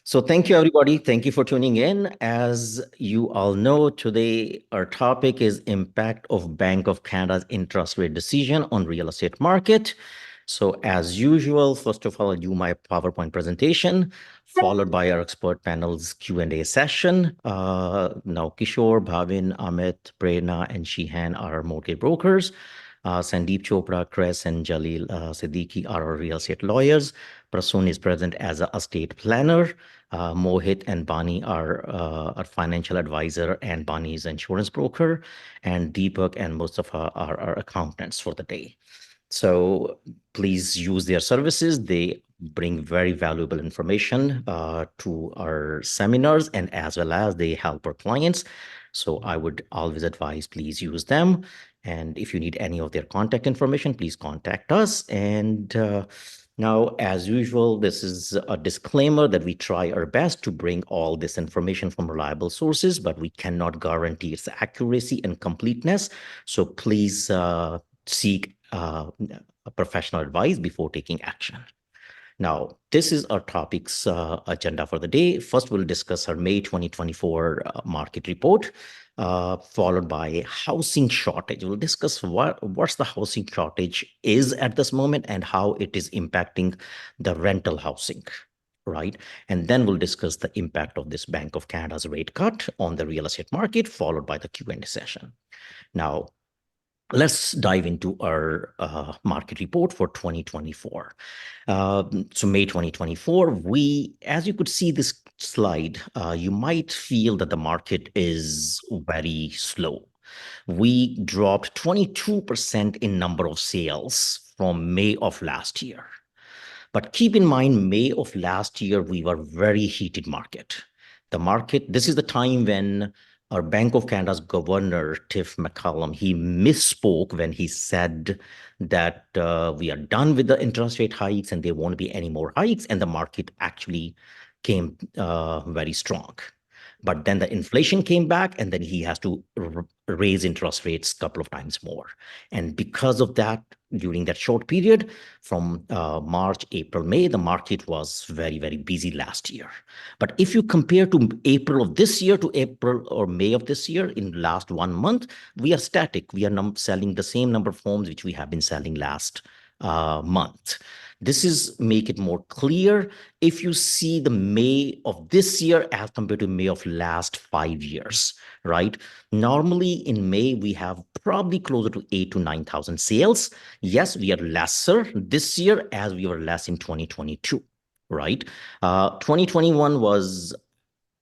So thank you, everybody. Thank you for tuning in. As you all know, today our topic is impact of Bank of Canada's interest rate decision on real estate market. So as usual, first of all, I'll do my PowerPoint presentation, followed by our expert panel's Q&A session. Now, Kishore, Bhavin, Amit, Prerna, and Shihan are mortgage brokers. Sandeep Chopra, Chris, and Jalil Siddiqui are our real estate lawyers. Prasoon is present as a estate planner. Mohit and Bani are our financial advisor, and Bani is insurance broker, and Deepak and Mustafa are our accountants for the day. So please use their services. They bring very valuable information to our seminars, and as well as they help our clients. So I would always advise, please use them. And if you need any of their contact information, please contact us. And now, as usual, this is a disclaimer that we try our best to bring all this information from reliable sources, but we cannot guarantee its accuracy and completeness. So please seek professional advice before taking action. Now, this is our topics agenda for the day. First, we'll discuss our May 2024 market report, followed by housing shortage. We'll discuss what's the housing shortage is at this moment and how it is impacting the rental housing, right? And then we'll discuss the impact of this Bank of Canada's rate cut on the real estate market, followed by the Q&A session. Now, let's dive into our market report for 2024. So May 2024, as you could see this slide, you might feel that the market is very slow. We dropped 22% in number of sales from May of last year. But keep in mind, May of last year, we were very heated market. This is the time when our Bank of Canada's governor, Tiff McCallum, he misspoke when he said that we are done with the interest rate hikes and there won't be any more hikes, and the market actually came very strong. But then the inflation came back, and then he has to raise interest rates a couple of times more. And because of that, during that short period from March, April, May, the market was very, very busy last year. But if you compare to April of this year to April or May of this year, in last 1 month, we are static. We are selling the same number of homes which we have been selling last month. This is make it more clear if you see the May of this year as compared to May of last 5 years, right? Normally in May, we have probably closer to 8,000 to 9,000 sales. Yes, we are lesser this year as we were less in 2022, right? 2021 was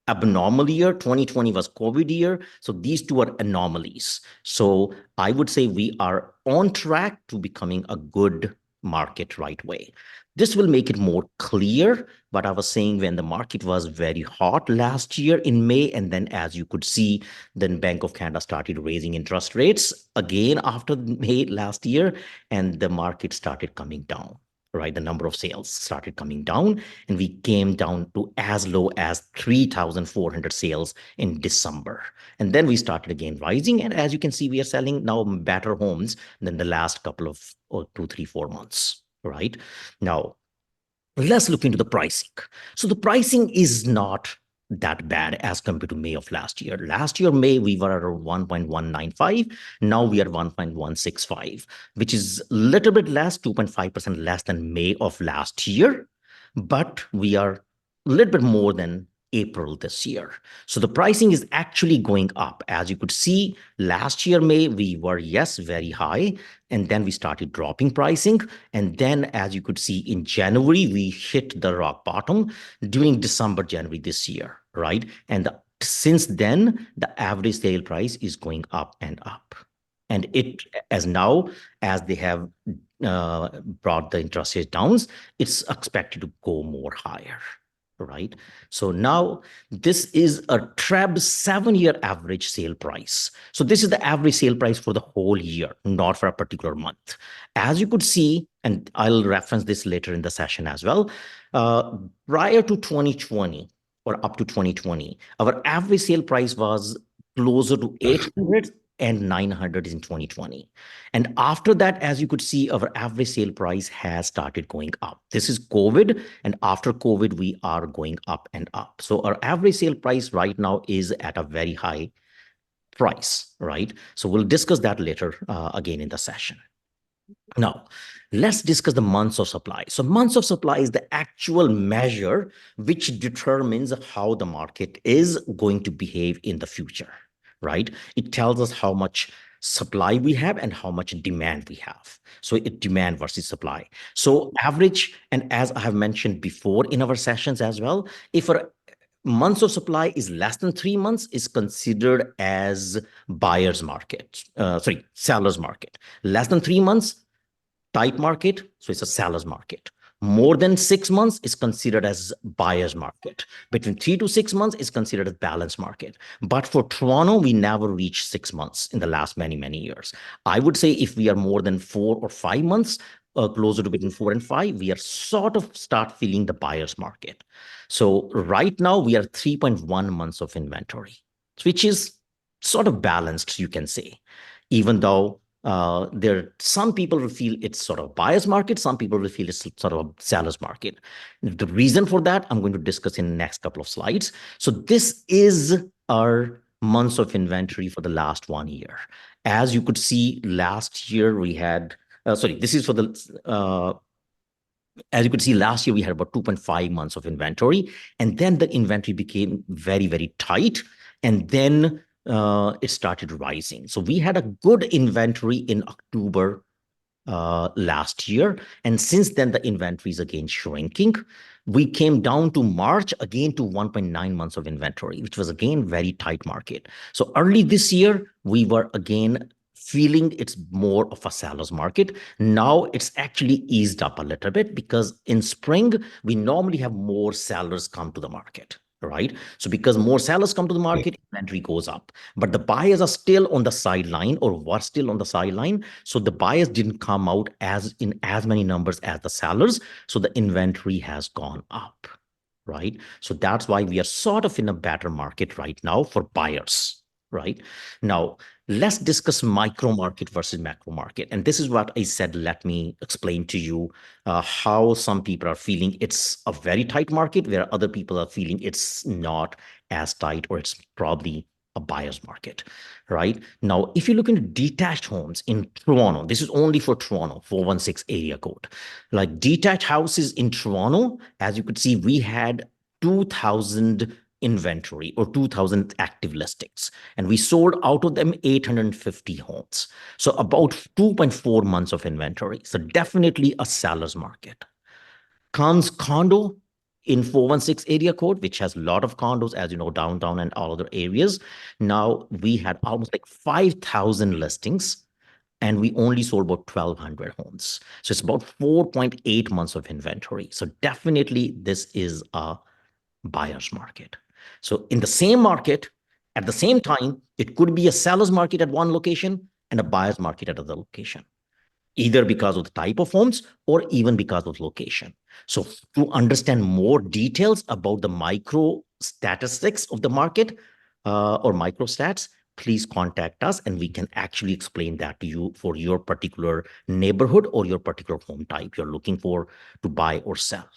abnormal year. 2020 was COVID year. So these two are anomalies. So I would say we are on track to becoming a good market right way. This will make it more clear. But I was saying when the market was very hot last year in May, and then as you could see, then Bank of Canada started raising interest rates again after May last year, and the market started coming down. Right, the number of sales started coming down, and we came down to as low as 3,400 sales in December. And then we started again rising. And as you can see, we are selling now better homes than the last couple of 2, 3, 4 months, right? Now, let's look into the pricing. So the pricing is not that bad as compared to May of last year. Last year, May, we were at 1.195. Now we are 1.165, which is a little bit less, 2.5% less than May of last year. But we are a little bit more than April this year. So the pricing is actually going up. As you could see, last year, May, we were, yes, very high. And then we started dropping pricing. And then, as you could see, in January, we hit the rock bottom during December, January this year, right? And since then, the average sale price is going up and up. And it, as now, as they have brought the interest rates down, it's expected to go more higher. Right. So now this is a TREB 7-year average sale price. So this is the average sale price for the whole year, not for a particular month. As you could see, and I'll reference this later in the session as well, prior to 2020 or up to 2020, our average sale price was closer to 800 and 900 is in 2020. And after that, as you could see, our average sale price has started going up. This is COVID, and after COVID, we are going up and up. So our average sale price right now is at a very high price, right? So we'll discuss that later again in the session. Now, let's discuss the months of supply. So months of supply is the actual measure which determines how the market is going to behave in the future, right? It tells us how much supply we have and how much demand we have. So it demand versus supply. So average, and as I have mentioned before in our sessions as well, if our months of supply is less than 3 months, is considered as buyer's market, seller's market. Less than 3 months, tight market, so it's a seller's market. More than 6 months is considered as buyer's market. Between 3 to 6 months is considered as balanced market. But for Toronto, we never reached 6 months in the last many, many years. I would say if we are more than 4 or 5 months, closer to between 4 and 5, we are sort of start feeling the buyer's market. So right now we are 3.1 months of inventory, which is sort of balanced, you can say, even though some people will feel it's sort of buyer's market, some people will feel it's sort of a seller's market. The reason for that, I'm going to discuss in the next couple of slides. So this is our months of inventory for the last 1 year. As you could see, last year we had, this is for the, as you could see, last year we had about 2.5 months of inventory, and then the inventory became very, very tight, and then it started rising. So we had a good inventory in October last year, and since then the inventory is again shrinking. We came down to March again to 1.9 months of inventory, which was again very tight market. So early this year we were again feeling it's more of a seller's market. Now it's actually eased up a little bit because in spring we normally have more sellers come to the market, right? So because more sellers come to the market, inventory goes up. But the buyers are still on the sideline or were still on the sideline. So the buyers didn't come out in as many numbers as the sellers. So the inventory has gone up, right? So that's why we are sort of in a better market right now for buyers, right? Now, let's discuss micro market versus macro market. And this is what I said. Let me explain to you how some people are feeling it's a very tight market, where other people are feeling it's not as tight, or it's probably a buyer's market, right? Now, if you look into detached homes in Toronto, this is only for Toronto, 416 area code. Like detached houses in Toronto, as you could see, we had 2,000 inventory or 2,000 active listings, and we sold out of them 850 homes. So about 2.4 months of inventory. So definitely a seller's market. Comes condo in 416 area code, which has a lot of condos, as you know, downtown and all other areas. Now we had almost like 5,000 listings, and we only sold about 1,200 homes. So it's about 4.8 months of inventory. So definitely this is a buyer's market. So in the same market, at the same time, it could be a seller's market at one location and a buyer's market at another location, either because of the type of homes or even because of location. So to understand more details about the micro statistics of the market or micro stats, please contact us and we can actually explain that to you for your particular neighborhood or your particular home type you're looking for to buy or sell.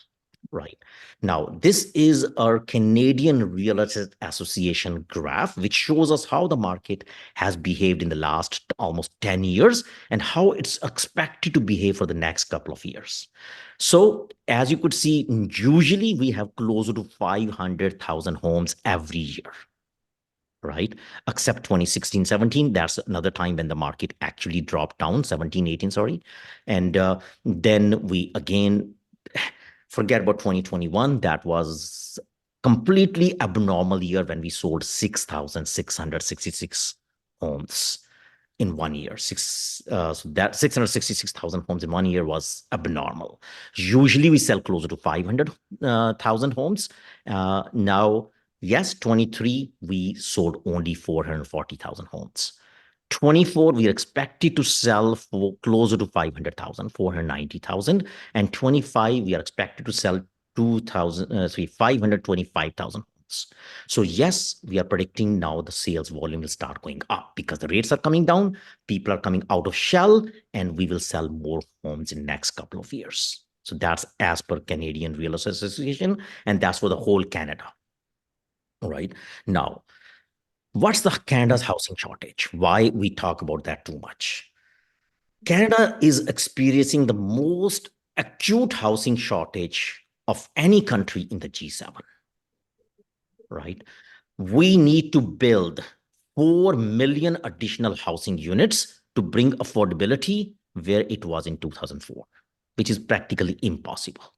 Right. Now, this is our Canadian Real Estate Association graph, which shows us how the market has behaved in the last almost 10 years and how it's expected to behave for the next couple of years. So as you could see, usually we have closer to 500,000 homes every year, right? Except 2016-17, that's another time when the market actually dropped down, 17-18, sorry. And then we again forget about 2021. That was completely abnormal year when we sold 6,666 homes in 1 year. So that 666,000 homes in 1 year was abnormal. Usually we sell closer to 500,000 homes. Now, yes, 23, we sold only 440,000 homes. 24, we are expected to sell for closer to 500,000, 490,000. And 25, we are expected to sell 525,000. homes. So yes, we are predicting now the sales volume will start going up because the rates are coming down, people are coming out of shell, and we will sell more homes in the next couple of years. So that's as per Canadian Real Estate Association, and that's for the whole Canada. All right. Now, what's the Canada's housing shortage? Why we talk about that too much? Canada is experiencing the most acute housing shortage of any country in the G7, right? We need to build 4 million additional housing units to bring affordability where it was in 2004, which is practically impossible.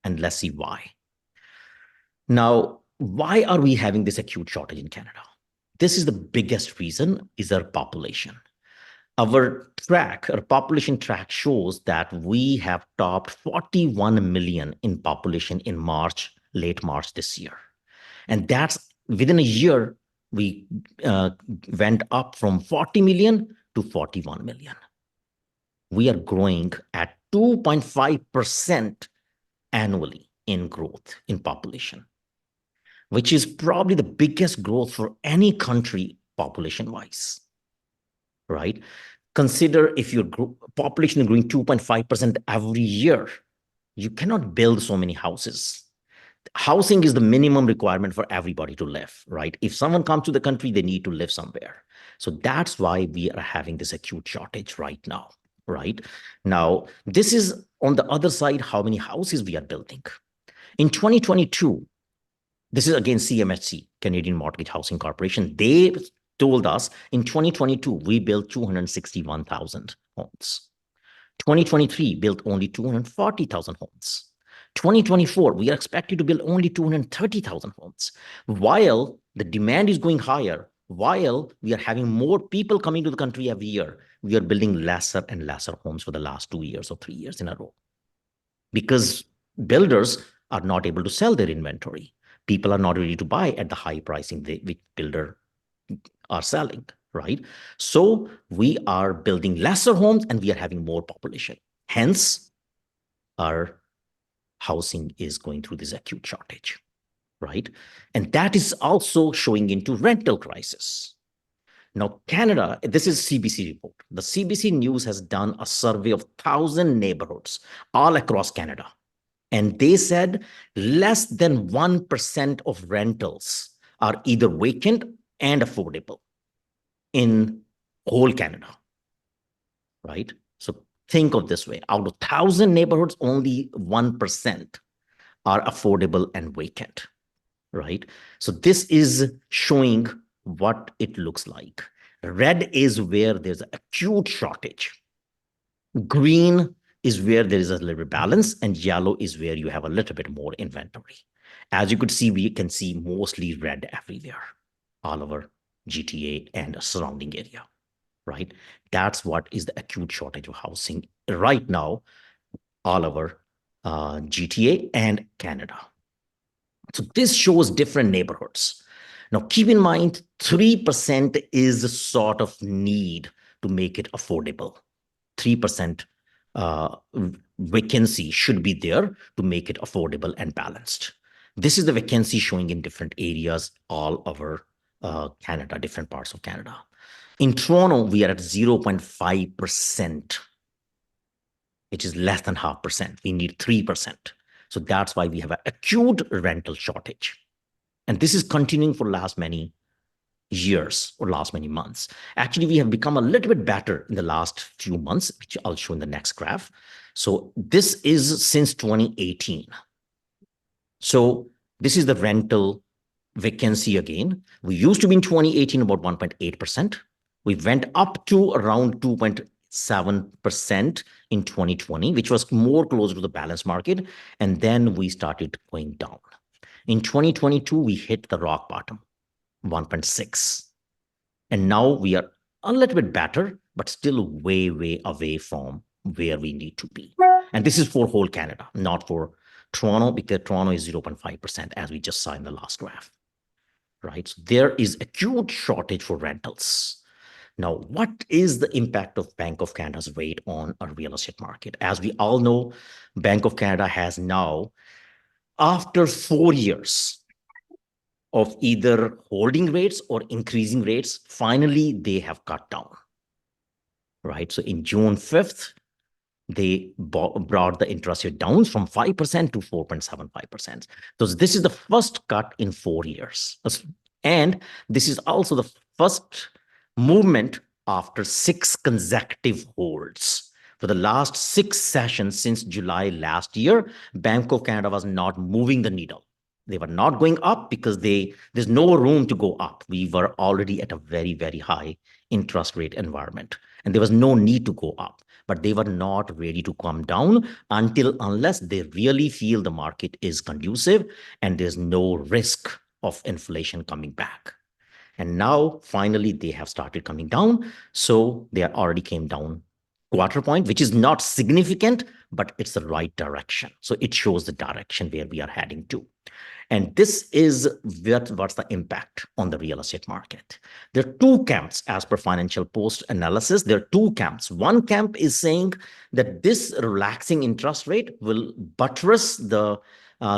And let's see why. Now, why are we having this acute shortage in Canada? This is the biggest reason is our population. Our population track shows that we have topped 41 million in population in late March this year. And that's within a year, we went up from 40 million to 41 million. We are growing at 2.5% annually in growth in population, which is probably the biggest growth for any country population-wise, right? Consider if your population is growing 2.5% every year, you cannot build so many houses. Housing is the minimum requirement for everybody to live, right? If someone comes to the country, they need to live somewhere. So that's why we are having this acute shortage right now, right? Now, this is on the other side, how many houses we are building. In 2022, this is again CMHC, Canadian Mortgage Housing Corporation. They told us in 2022, we built 261,000 homes. 2023 built only 240,000 homes. 2024, we are expected to build only 230,000 homes. While the demand is going higher, while we are having more people coming to the country every year, we are building lesser and lesser homes for the last 2 years or 3 years in a row. Because builders are not able to sell their inventory. People are not ready to buy at the high pricing which builder are selling, right? So we are building lesser homes and we are having more population. Hence, our housing is going through this acute shortage, right? And that is also showing into rental crisis. Now, Canada, this is CBC report. The CBC News has done a survey of 1,000 neighborhoods all across Canada. And they said less than 1% of rentals are either vacant and affordable in whole Canada, right? So think of this way. Out of 1,000 neighborhoods, only 1% are affordable and vacant, right? So this is showing what it looks like. Red is where there's an acute shortage. Green is where there is a little bit balance, and yellow is where you have a little bit more inventory. As you could see, we can see mostly red everywhere, all over GTA and surrounding area, right? That's what is the acute shortage of housing right now, all over GTA and Canada. So this shows different neighborhoods. Now, keep in mind, 3% is the sort of need to make it affordable. 3% vacancy should be there to make it affordable and balanced. This is the vacancy showing in different areas all over Canada, different parts of Canada. In Toronto, we are at 0.5%, which is less than 0.5%. We need 3%. So that's why we have an acute rental shortage. And this is continuing for last many years or last many months. Actually, we have become a little bit better in the last few months, which I'll show in the next graph. So this is since 2018. So this is the rental vacancy again. We used to be in 2018 about 1.8%. We went up to around 2.7% in 2020, which was more closer to the balanced market. And then we started going down. In 2022, we hit the rock bottom, 1.6. And now we are a little bit better, but still way, way away from where we need to be. And this is for whole Canada, not for Toronto, because Toronto is 0.5%, as we just saw in the last graph, right? So there is acute shortage for rentals. Now, what is the impact of Bank of Canada's rate on a real estate market? As we all know, Bank of Canada has now, after 4 years, of either holding rates or increasing rates, finally, they have cut down, right? So in June 5th, they brought the interest rate down from 5% to 4.75%. So this is the first cut in 4 years. And this is also the first movement after 6 consecutive holds. For the last 6 sessions since July last year, Bank of Canada was not moving the needle. They were not going up because there's no room to go up. We were already at a very, very high interest rate environment, and there was no need to go up. But they were not ready to come down unless they really feel the market is conducive and there's no risk of inflation coming back. And now, finally, they have started coming down. So they already came down quarter point, which is not significant, but it's the right direction. So it shows the direction where we are heading to. And this is what's the impact on the real estate market. There are two camps as per Financial Post analysis. There are two camps. One camp is saying that this relaxing interest rate will buttress the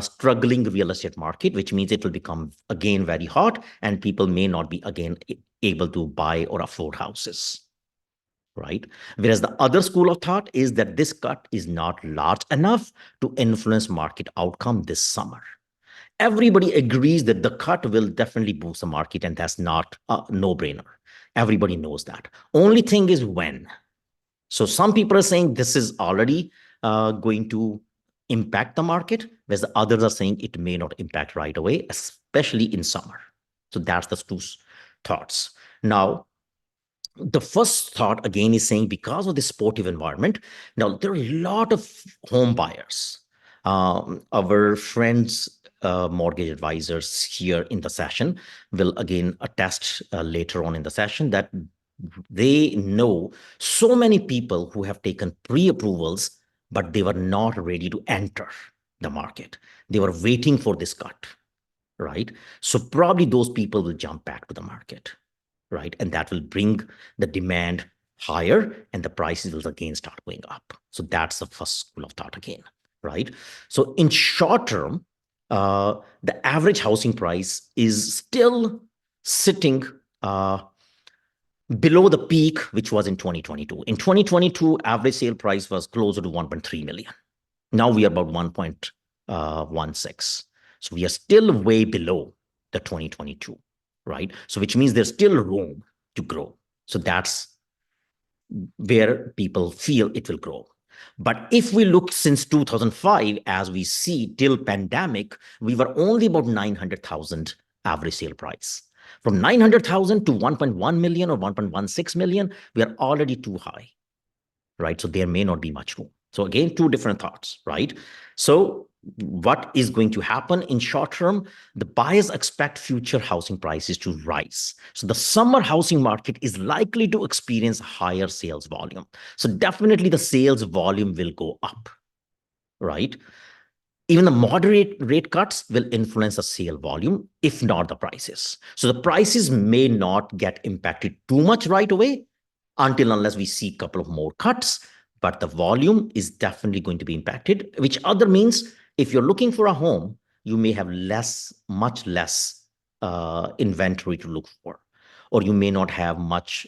struggling real estate market, which means it will become again very hot and people may not be again able to buy or afford houses. Right? Whereas the other school of thought is that this cut is not large enough to influence market outcome this summer. Everybody agrees that the cut will definitely boost the market, and that's not a no-brainer. Everybody knows that. Only thing is when. So some people are saying this is already going to impact the market, whereas the others are saying it may not impact right away, especially in summer. So that's the two thoughts. Now, the first thought again is saying because of the supportive environment, now there are a lot of home buyers. Our friends, mortgage advisors here in the session will again attest later on in the session that they know so many people who have taken pre-approvals, but they were not ready to enter the market. They were waiting for this cut, right? So probably those people will jump back to the market, right? And that will bring the demand higher and the prices will again start going up. So that's the first school of thought again, right? So in short term, the average housing price is still sitting below the peak, which was in 2022. In 2022, average sale price was closer to 1.3 million. Now we are about 1.16. So we are still way below the 2022, right? So which means there's still room to grow. So that's where people feel it will grow. But if we look since 2005, as we see till pandemic, we were only about 900,000 average sale price. From 900,000 to 1.1 million or 1.16 million, we are already too high, right? So there may not be much room. So again, two different thoughts, right? So what is going to happen in short term? The buyers expect future housing prices to rise. So the summer housing market is likely to experience higher sales volume. So definitely the sales volume will go up, right? Even the moderate rate cuts will influence the sale volume, if not the prices. So the prices may not get impacted too much right away unless we see a couple of more cuts, but the volume is definitely going to be impacted, which other means if you're looking for a home, you may have much less inventory to look for, or you may not have much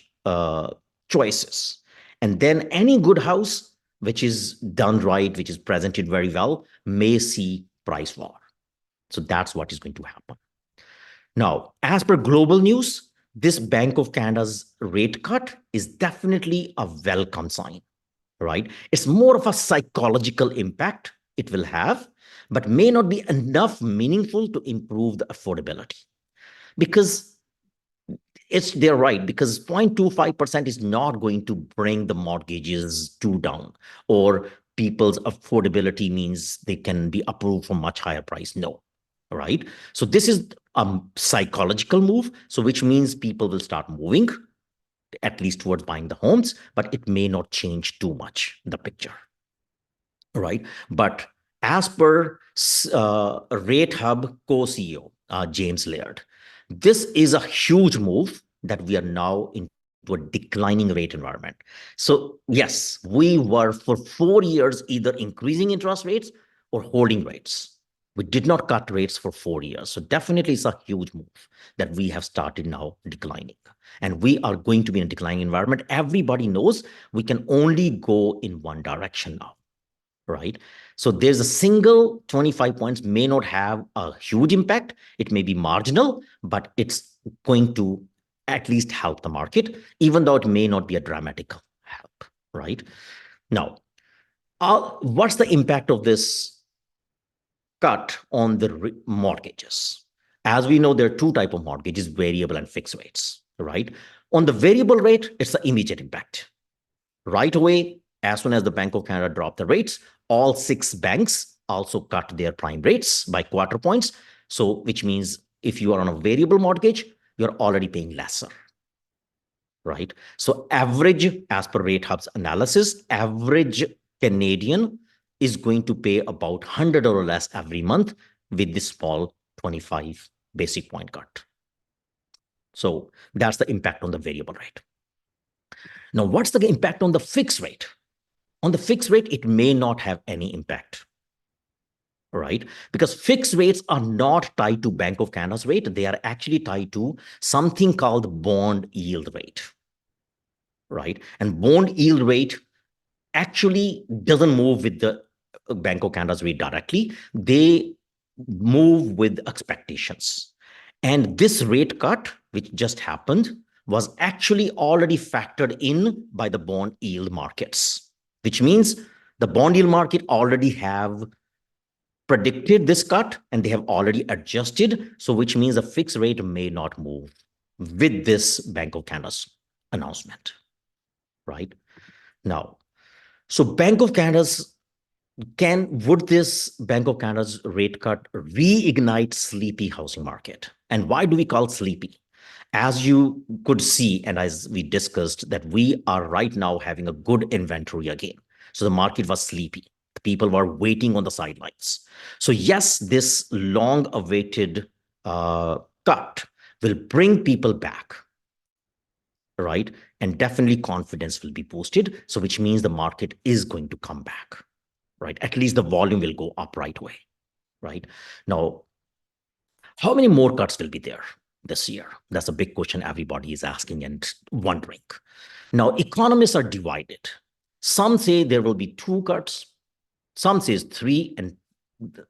choices. And then any good house, which is done right, which is presented very well, may see price war. So that's what is going to happen. Now, as per global news, this Bank of Canada's rate cut is definitely a welcome sign, right? It's more of a psychological impact it will have, but may not be enough meaningful to improve the affordability. Because they're right, because 0.25% is not going to bring the mortgages too down, or people's affordability means they can be approved for much higher price. No, right? So this is a psychological move, so which means people will start moving at least towards buying the homes, but it may not change too much the picture, right? But as per Rate Hub co-CEO, James Laird, this is a huge move that we are now into a declining rate environment. So yes, we were for 4 years either increasing interest rates or holding rates. We did not cut rates for 4 years. So definitely it's a huge move that we have started now declining. And we are going to be in a declining environment. Everybody knows we can only go in one direction now, right? So there's a single 25 points may not have a huge impact. It may be marginal, but it's going to at least help the market, even though it may not be a dramatic help, right? Now, what's the impact of this cut on the mortgages? As we know, there are two types of mortgages, variable and fixed rates, right? On the variable rate, it's the immediate impact. Right away, as soon as the Bank of Canada dropped the rates, all 6 banks also cut their prime rates by quarter points. So, which means if you are on a variable mortgage, you're already paying lesser, right? So average, as per Rate Hub's analysis, average Canadian is going to pay about $100 or less every month with this small 25 basic point cut. So that's the impact on the variable rate. Now, what's the impact on the fixed rate? On the fixed rate, it may not have any impact, right? Because fixed rates are not tied to Bank of Canada's rate. They are actually tied to something called bond yield rate, right? And bond yield rate actually doesn't move with the Bank of Canada's rate directly. They move with expectations. And this rate cut, which just happened, was actually already factored in by the bond yield markets, which means the bond yield market already have predicted this cut and they have already adjusted. So which means a fixed rate may not move with this Bank of Canada's announcement, right? Now, so Bank of Canada's would this Bank of Canada's rate cut reignite sleepy housing market? And why do we call it sleepy? As you could see, and as we discussed, that we are right now having a good inventory again. So the market was sleepy. People were waiting on the sidelines. So yes, this long-awaited cut will bring people back, right? And definitely confidence will be boosted. So which means the market is going to come back, right? At least the volume will go up right away, right? Now, how many more cuts will be there this year? That's a big question everybody is asking and wondering. Now, economists are divided. Some say there will be 2 cuts. Some says 3, and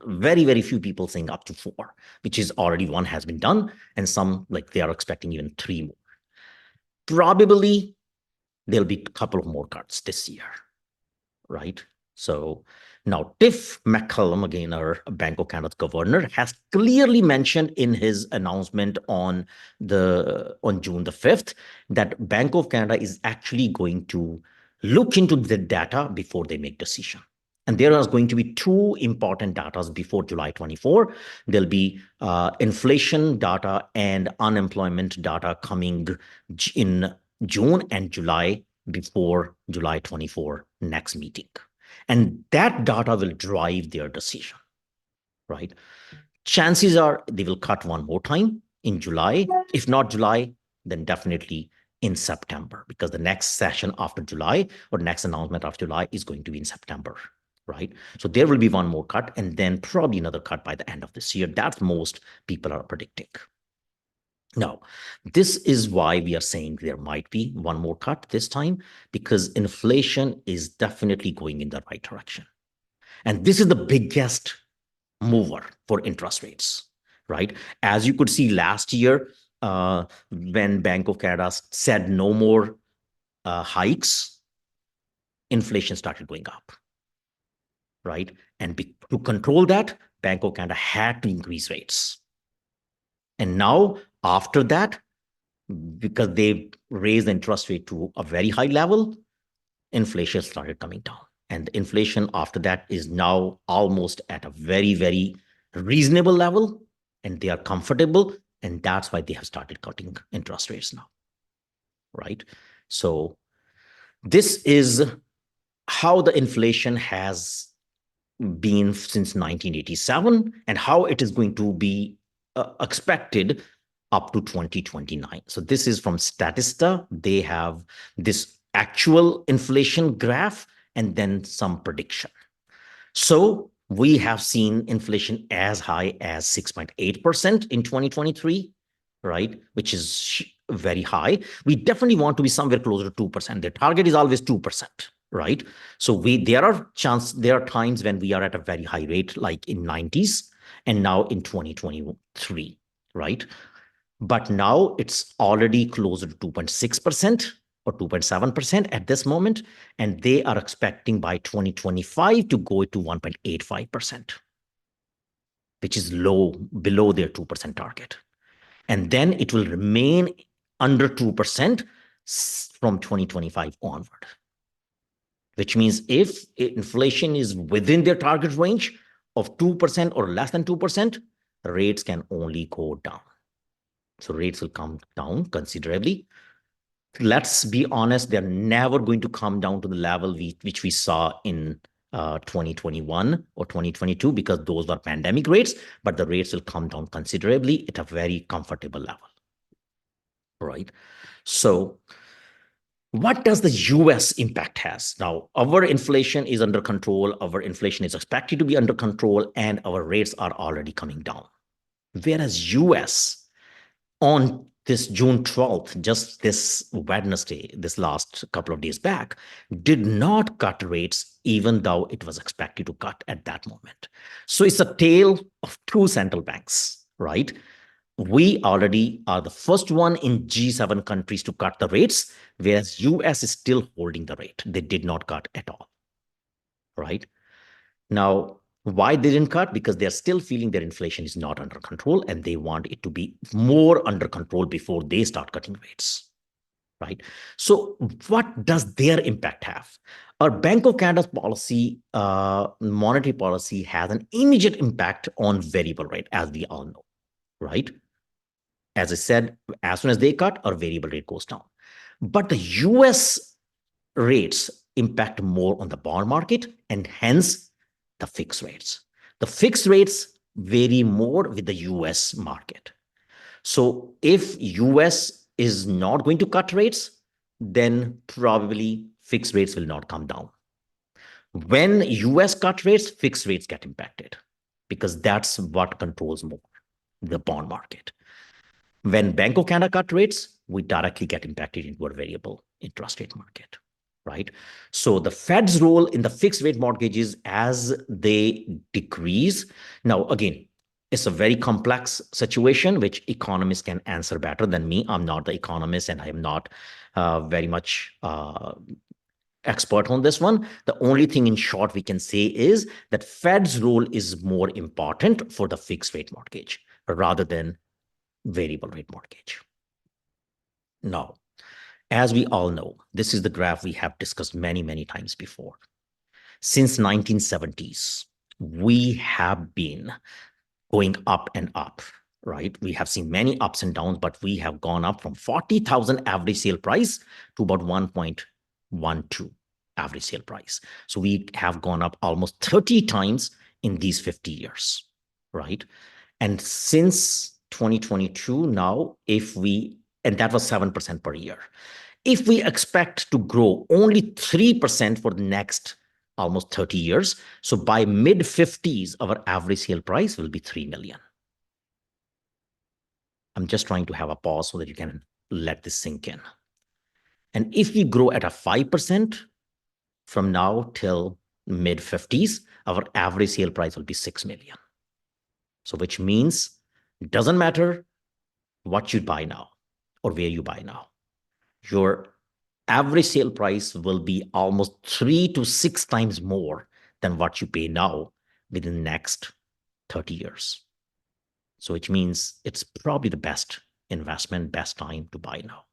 very, very few people saying up to 4, which is already 1 has been done. And some, like they are expecting even 3 more. Probably there'll be a couple of more cuts this year, right? So now Tiff McCallum, again, our Bank of Canada's governor, has clearly mentioned in his announcement on June the 5th that Bank of Canada is actually going to look into the data before they make decision. And there are going to be 2 important data before July 24. There'll be inflation data and unemployment data coming in June and July before July 24 next meeting. And that data will drive their decision, right? Chances are they will cut 1 more time in July. If not July, then definitely in September, because the next session after July or next announcement after July is going to be in September, right? So there will be 1 more cut and then probably another cut by the end of this year. That's most people are predicting. Now, this is why we are saying there might be 1 more cut this time, because inflation is definitely going in the right direction. And this is the biggest mover for interest rates, right? As you could see last year, when Bank of Canada said no more hikes, inflation started going up, right? And to control that, Bank of Canada had to increase rates. And now, after that, because they raised the interest rate to a very high level, inflation started coming down. And inflation after that is now almost at a very, very reasonable level, and they are comfortable. And that's why they have started cutting interest rates now, right? So this is how the inflation has been since 1987 and how it is going to be expected up to 2029. So this is from Statista. They have this actual inflation graph and then some prediction. So We have seen inflation as high as 6.8% in 2023, right? Which is very high. We definitely want to be somewhere closer to 2%. The target is always 2%, right? So there are times when we are at a very high rate, like in 90s and now in 2023, right? But now it's already closer to 2.6% or 2.7% at this moment. And they are expecting by 2025 to go to 1.85%, which is below their 2% target. And then it will remain under 2% from 2025 onward, which means if inflation is within their target range of 2% or less than 2%, rates can only go down. So rates will come down considerably. Let's be honest, they're never going to come down to the level which we saw in 2021 or 2022, because those were pandemic rates, but the rates will come down considerably at a very comfortable level, right? So what does the US impact has? Now, our inflation is under control. Our inflation is expected to be under control, and our rates are already coming down. Whereas US, on this June 12th, just this Wednesday, this last couple of days back, did not cut rates, even though it was expected to cut at that moment. So it's a tale of two central banks, right? We already are the first one in G7 countries to cut the rates, whereas US is still holding the rate. They did not cut at all, right? Now, why they didn't cut? Because they're still feeling their inflation is not under control, and they want it to be more under control before they start cutting rates, right? So what does their impact have? Our Bank of Canada's policy, monetary policy, has an immediate impact on variable rate, as we all know, right? As I said, as soon as they cut, our variable rate goes down. But the US rates impact more on the bond market, and hence the fixed rates. The fixed rates vary more with the US market. So if US is not going to cut rates, then probably fixed rates will not come down. When US cut rates, fixed rates get impacted, because that's what controls more the bond market. When Bank of Canada cut rates, we directly get impacted into a variable interest rate market, right? So the Fed's role in the fixed rate mortgages as they decrease. Now, again, it's a very complex situation, which economists can answer better than me. I'm not the economist, and I am not very much expert on this one. The only thing in short we can say is that Fed's role is more important for the fixed rate mortgage rather than variable rate mortgage. Now, as we all know, this is the graph we have discussed many, many times before. Since 1970s, we have been going up and up, right? We have seen many ups and downs, but we have gone up from 40,000 average sale price to about 1.12 average sale price. So we have gone up almost 30 times in these 50 years, right? And since 2022 now, and that was 7% per year. If we expect to grow only 3% for the next almost 30 years, so by mid 50s, our average sale price will be 3 million. I'm just trying to have a pause so that you can let this sink in. And if we grow at a 5% from now till mid 50s, our average sale price will be 6 million. So which means it doesn't matter what you buy now or where you buy now. Your average sale price will be almost 3 to 6 times more than what you pay now within the next 30 years. So which means it's probably the best investment, best time to buy now.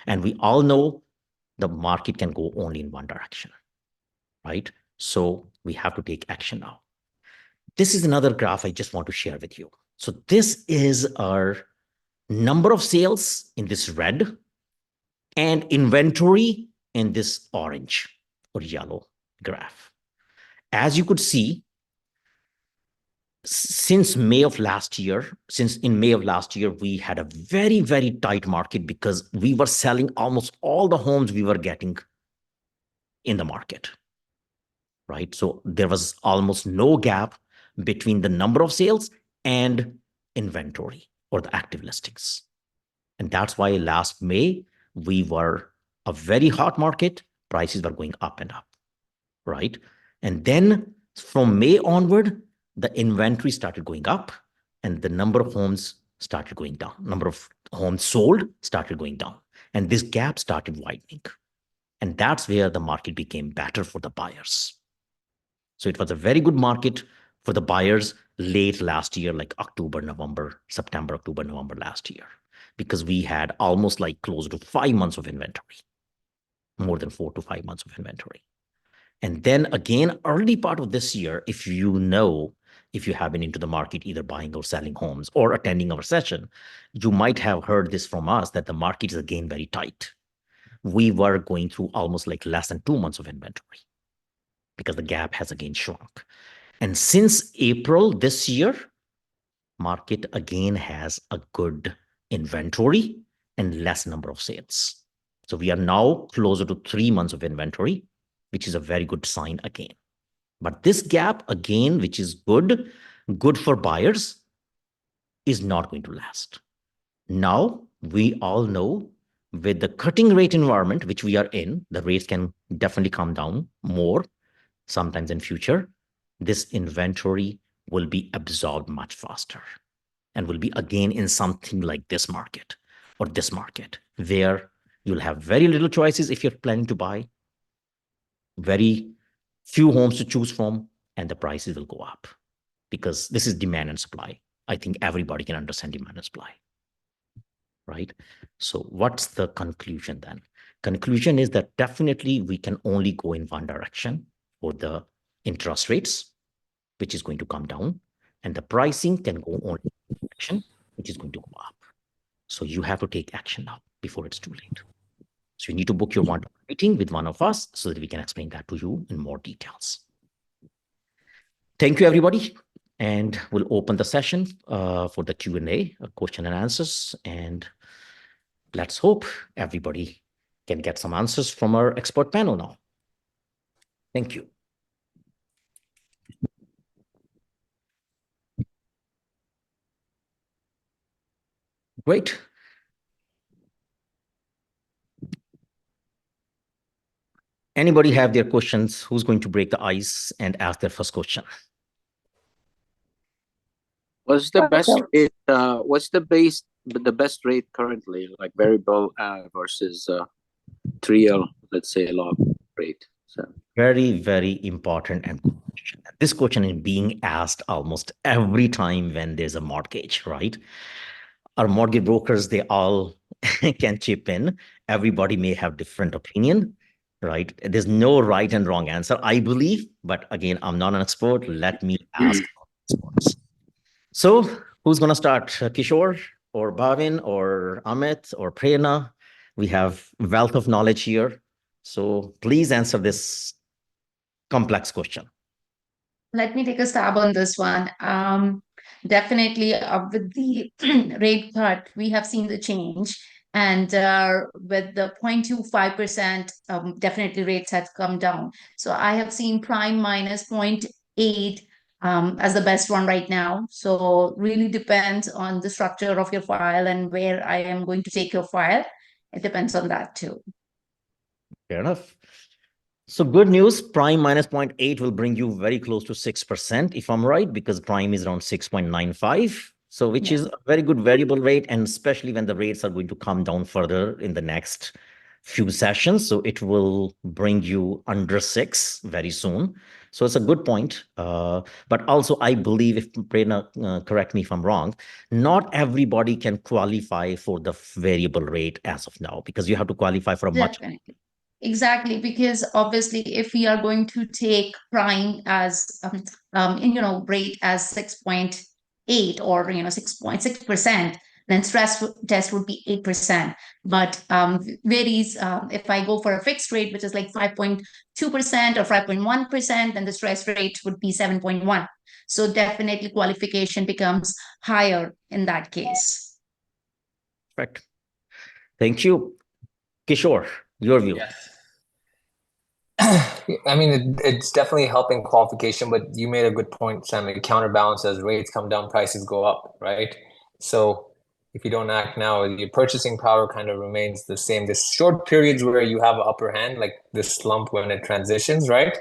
And we all know the market can go only in one direction, right? So we have to take action now. This is another graph I just want to share with you. So this is our number of sales in this red and inventory in this orange or yellow graph. As you could see, since in May of last year, we had a very, very tight market because we were selling almost all the homes we were getting in the market. right? So there was almost no gap between the number of sales and inventory or the active listings. And that's why last May, we were a very hot market. Prices were going up and up, right? And then from May onward, the inventory started going up and the number of homes started going down. Number of homes sold started going down. And this gap started widening. And that's where the market became better for the buyers. So it was a very good market for the buyers late last year, like October, November, September, October, November last year, because we had almost like close to 5 months of inventory, more than 4 to 5 months of inventory. And then again, early part of this year, if you have been into the market, either buying or selling homes or attending our session, you might have heard this from us that the market is again very tight. We were going through almost like less than 2 months of inventory because the gap has again shrunk. And since April this year, market again has a good inventory and less number of sales. So we are now closer to 3 months of inventory, which is a very good sign again. But this gap again, which is good for buyers, is not going to last. Now, we all know with the cutting rate environment, which we are in, the rates can definitely come down more sometimes in future. This inventory will be absorbed much faster and will be again in something like this market or this market where you'll have very little choices if you're planning to buy, very few homes to choose from, and the prices will go up because this is demand and supply. I think everybody can understand demand and supply, right? So what's the conclusion then? Conclusion is that definitely we can only go in one direction for the interest rates, which is going to come down, and the pricing can go only in one direction, which is going to go up. So you have to take action now before it's too late. So you need to book your one meeting with one of us so that we can explain that to you in more details. Thank you, everybody. And we'll open the session for the Q&A, question and answers. And let's hope everybody can get some answers from our expert panel now. Thank you. Great. Anybody have their questions? Who's going to break the ice and ask their first question? What's the best rate? What's the best rate currently, like variable versus trial, let's say log rate? So very, very important and good question. This question is being asked almost every time when there's a mortgage, right? Our mortgage brokers, they all can chip in. Everybody may have different opinion, right? There's no right and wrong answer, I believe. But again, I'm not an expert. Let me ask experts. So who's going to start? Kishore or Bhavin or Amit or Prerna? We have wealth of knowledge here. So please answer this complex question. Let me take a stab on this one. Definitely, with the rate cut, we have seen the change. And with the 0.25%, definitely rates have come down. So I have seen prime minus 0.8 as the best one right now. So really depends on the structure of your file and where I am going to take your file. It depends on that too. Fair enough. So good news, prime minus 0.8 will bring you very close to 6%, if I'm right, because prime is around 6.95. So which is a very good variable rate, and especially when the rates are going to come down further in the next few sessions. So it will bring you under 6 very soon. So it's a good point. But also, I believe, if Prerna, correct me if I'm wrong, not everybody can qualify for the variable rate as of now, because you have to qualify for a much. Definitely. Exactly, because obviously, if we are going to take prime as rate as 6.8 or 6.6%, then stress test would be 8%. But varies if I go for a fixed rate, which is like 5.2% or 5.1%, then the stress rate would be 7.1. So definitely qualification becomes higher in that case. Perfect. Thank you. Kishore, your view. Yes. I mean, it's definitely helping qualification, but you made a good point, Sam. It counterbalances as rates come down, prices go up, right? So if you don't act now, your purchasing power kind of remains the same. There's short periods where you have an upper hand, like this slump when it transitions, right?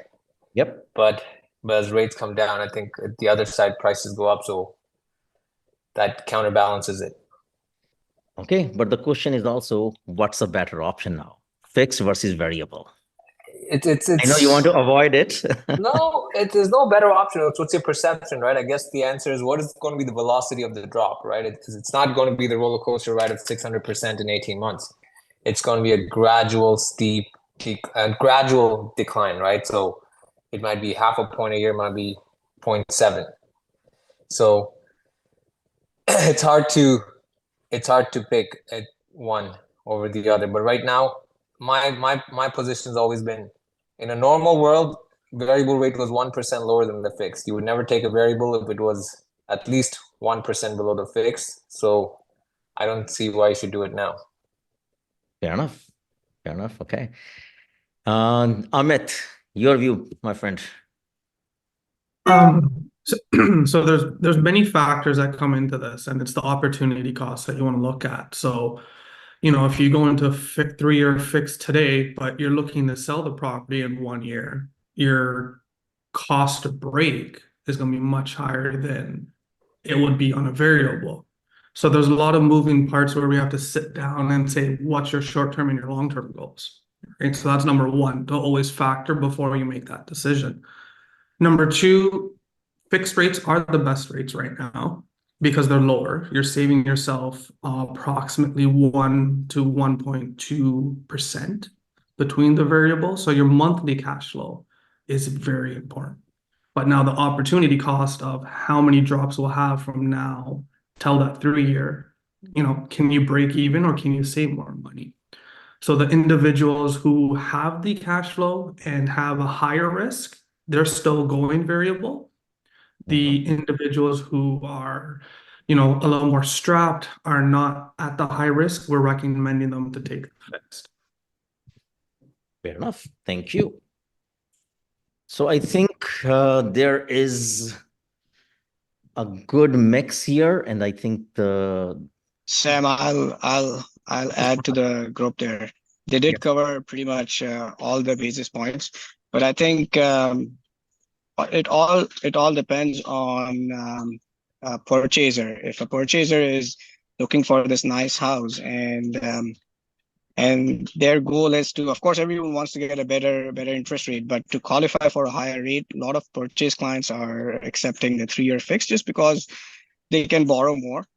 Yep. But as rates come down, I think the other side prices go up, so that counterbalances it. Okay, but the question is also, what's a better option now? Fixed versus variable. I know you want to avoid it. No, there's no better option. What's your perception, right? I guess the answer is what is going to be the velocity of the drop, right? It's not going to be the roller coaster ride of 600% in 18 months. It's going to be a gradual, steep, gradual decline, right? So it might be half a point a year, might be 0.7. So it's hard to pick one over the other. But right now, my position's always been, in a normal world, variable rate was 1% lower than the fixed. You would never take a variable if it was at least 1% below the fixed. So I don't see why you should do it now. Fair enough. Fair enough. Okay. Amit, your view, my friend. So there's many factors that come into this, and it's the opportunity cost that you want to look at. So, if you go into a 3-year fix today, but you're looking to sell the property in 1 year, your cost to break is going to be much higher than it would be on a variable. So there's a lot of moving parts where we have to sit down and say, what's your short-term and your long-term goals? Right. So that's number one, to always factor before you make that decision. Number two, fixed rates are the best rates right now because they're lower. You're saving yourself approximately 1 to 1.2% between the variables. So your monthly cash flow is very important. But now the opportunity cost of how many drops we'll have from now till that 3-year, can you break even or can you save more money? So the individuals who have the cash flow and have a higher risk, they're still going variable. The individuals who are, a little more strapped are not at the high risk. We're recommending them to take the fixed. Fair enough. Thank you. So I think there is a good mix here, and I think Sam, I'll add to the group there. They did cover pretty much all the basis points, but I think it all depends on a purchaser. If a purchaser is looking for this nice house and their goal is to, of course, everyone wants to get a better interest rate, but to qualify for a higher rate, a lot of purchase clients are accepting the 3-year fix just because they can borrow more.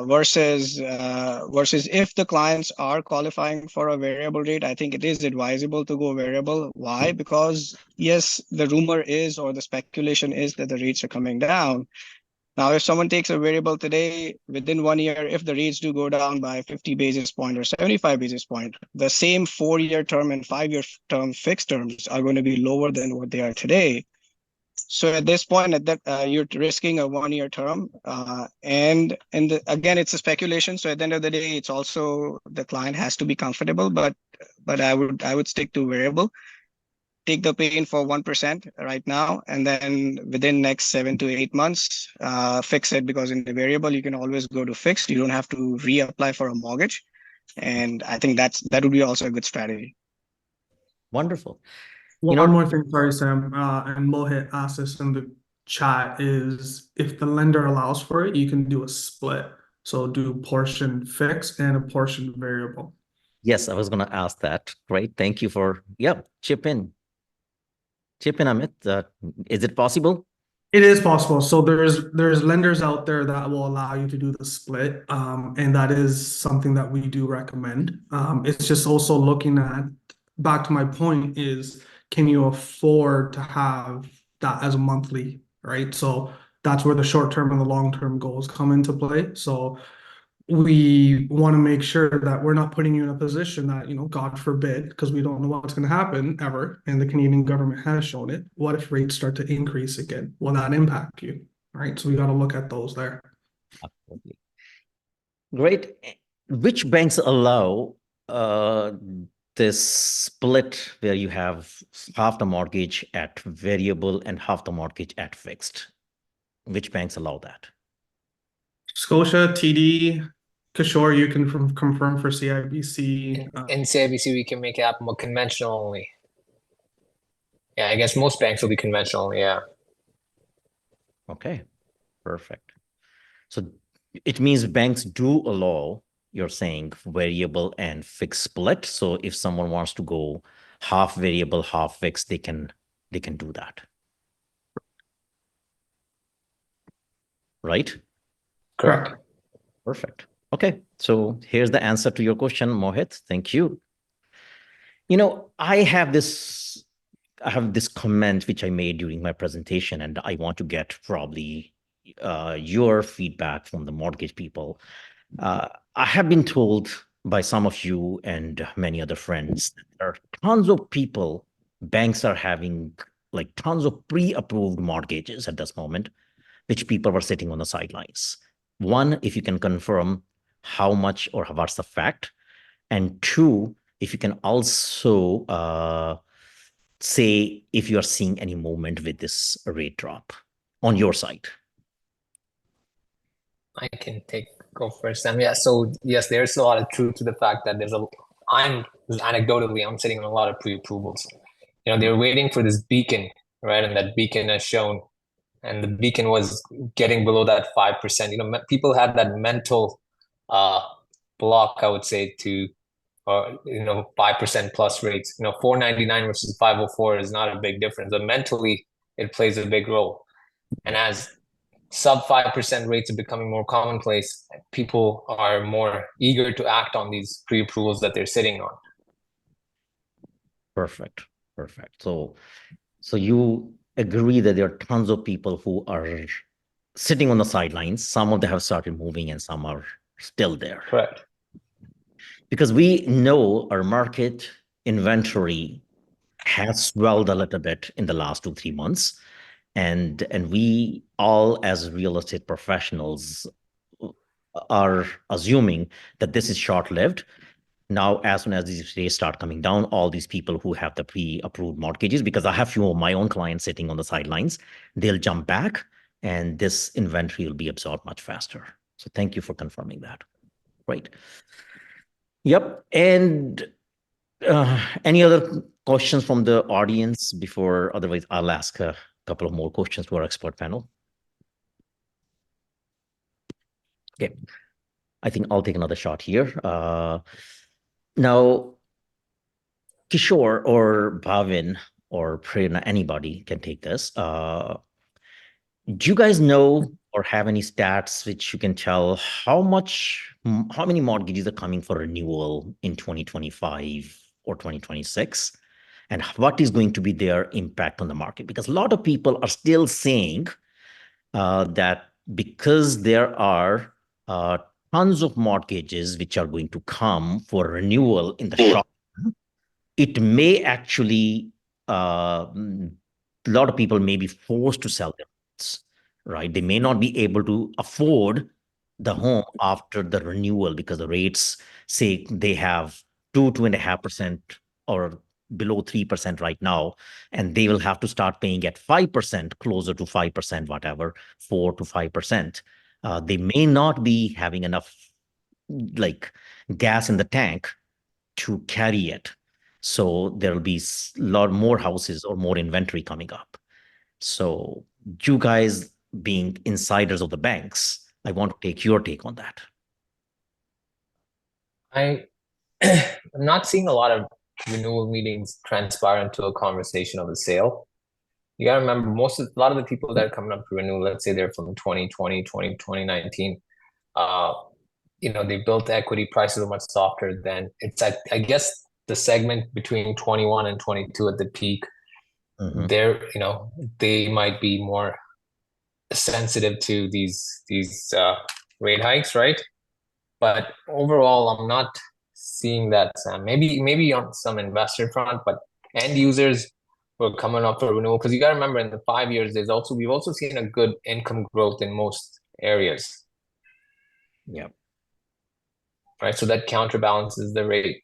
Versus if the clients are qualifying for a variable rate, I think it is advisable to go variable. Why? Because yes, the rumor is, or the speculation is, that the rates are coming down. Now, if someone takes a variable today, within 1 year, if the rates do go down by 50 basis point or 75 basis point, the same 4-year term and 5-year term fixed terms are going to be lower than what they are today. So at this point, you're risking a 1-year term, and again, it's a speculation. So at the end of the day, it's also the client has to be comfortable. But I would stick to variable. Take the pain for 1% right now, and then within next 7 to 8 months, fix it, because in the variable you can always go to fixed. You don't have to reapply for a mortgage, and I think that would be also a good strategy. wonderful. One more thing, sorry, Sam, and Mohit asked this in the chat, is if the lender allows for it, you can do a split. So do portion fixed and a portion variable. Yes, I was going to ask that. Great. Thank you for, chip in, Amit. Is it possible? It is possible. So there's lenders out there that will allow you to do the split, and that is something that we do recommend. It's just also looking at, back to my point, is can you afford to have that as a monthly, right? So that's where the short-term and the long-term goals come into play. So we want to make sure that we're not putting you in a position that, God forbid, because we don't know what's going to happen ever, and the Canadian government has shown it. What if rates start to increase again? Will that impact you? Right. So we got to look at those there. Absolutely. Great. Which banks allow this split where you have half the mortgage at variable and half the mortgage at fixed? Which banks allow that? Scotia, TD, Kishore, you can confirm for CIBC. In CIBC, we can make it happen, but conventional only. Yeah, I guess most banks will be conventional. Yeah. Okay, perfect. So it means banks do allow, you're saying, variable and fixed split. So if someone wants to go half variable, half fixed, they can do that. Right? Correct. Perfect. Okay, so here's the answer to your question, Mohit. Thank you. I have this comment which I made during my presentation, and I want to get probably your feedback from the mortgage people. I have been told by some of you and many other friends that there are tons of people, banks are having like tons of pre-approved mortgages at this moment, which people were sitting on the sidelines. One, if you can confirm how much or what's the fact, and two, if you can also say if you are seeing any movement with this rate drop on your side. I can go first. Yeah. So yes, there's a lot of truth to the fact that I'm sitting on a lot of pre-approvals. They're waiting for this beacon, right? And that beacon has shown, and the beacon was getting below that 5%. People had that mental block, I would say, to 5% plus rates. 499 versus 504 is not a big difference, but mentally it plays a big role. And as sub 5% rates are becoming more commonplace, people are more eager to act on these pre-approvals that they're sitting on. Perfect. So you agree that there are tons of people who are sitting on the sidelines. Some of them have started moving and some are still there. Correct. Because we know our market inventory has swelled a little bit in the last 2-3 months. And we all, as real estate professionals, are assuming that this is short-lived. Now, as soon as these rates start coming down, all these people who have the pre-approved mortgages, because I have few of my own clients sitting on the sidelines, they'll jump back and this inventory will be absorbed much faster. So thank you for confirming that. Right. Yep. And any other questions from the audience before? Otherwise, I'll ask a couple of more questions to our expert panel. Okay. I think I'll take another shot here. Now, Kishore or Bhavin or Prerna, anybody can take this. Do you guys know or have any stats which you can tell how many mortgages are coming for renewal in 2025 or 2026? And what is going to be their impact on the market? Because a lot of people are still saying that because there are tons of mortgages which are going to come for renewal in the short term, it may actually, a lot of people may be forced to sell their homes, right? They may not be able to afford the home after the renewal because the rates say they have 2.5% or below 3% right now, and they will have to start paying at 5%, closer to 5%, whatever, 4 to 5%. They may not be having enough like gas in the tank to carry it. So there'll be a lot more houses or more inventory coming up. So you guys being insiders of the banks, I want to take your take on that. I'm not seeing a lot of renewal meetings transpire into a conversation of a sale. You gotta remember, a lot of the people that are coming up for renewal, let's say they're from 2020, 2019, they built equity, prices are much softer than it's, I guess the segment between 21 and 22 at the peak, they might be more sensitive to these rate hikes, right? But overall, I'm not seeing that. Maybe on some investor front, but end users were coming up for renewal, because you got to remember, in the 5 years, we've also seen a good income growth in most areas. Yeah. Right. So that counterbalances the rate.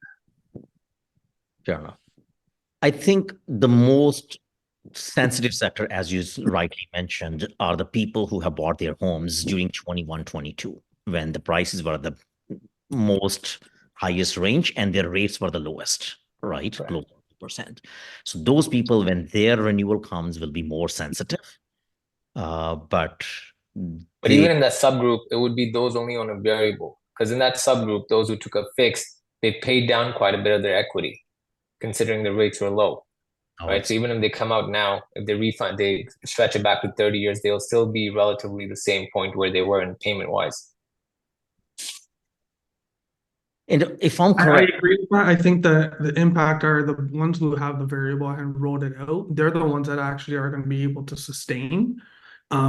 Fair enough. I think the most sensitive sector, as you rightly mentioned, are the people who have bought their homes during 21, 22, when the prices were the most highest range and their rates were the lowest, right? Right. Close to 2%. So those people, when their renewal comes, will be more sensitive. But But even in that subgroup, it would be those only on a variable. Because in that subgroup, those who took a fixed, they paid down quite a bit of their equity, considering the rates were low. Right. So even if they come out now, if they stretch it back to 30 years, they'll still be relatively the same point where they were in payment wise. And if I'm I correct, agree with that. I think that the impact are the ones who have the variable and wrote it out. They're the ones that actually are going to be able to sustain,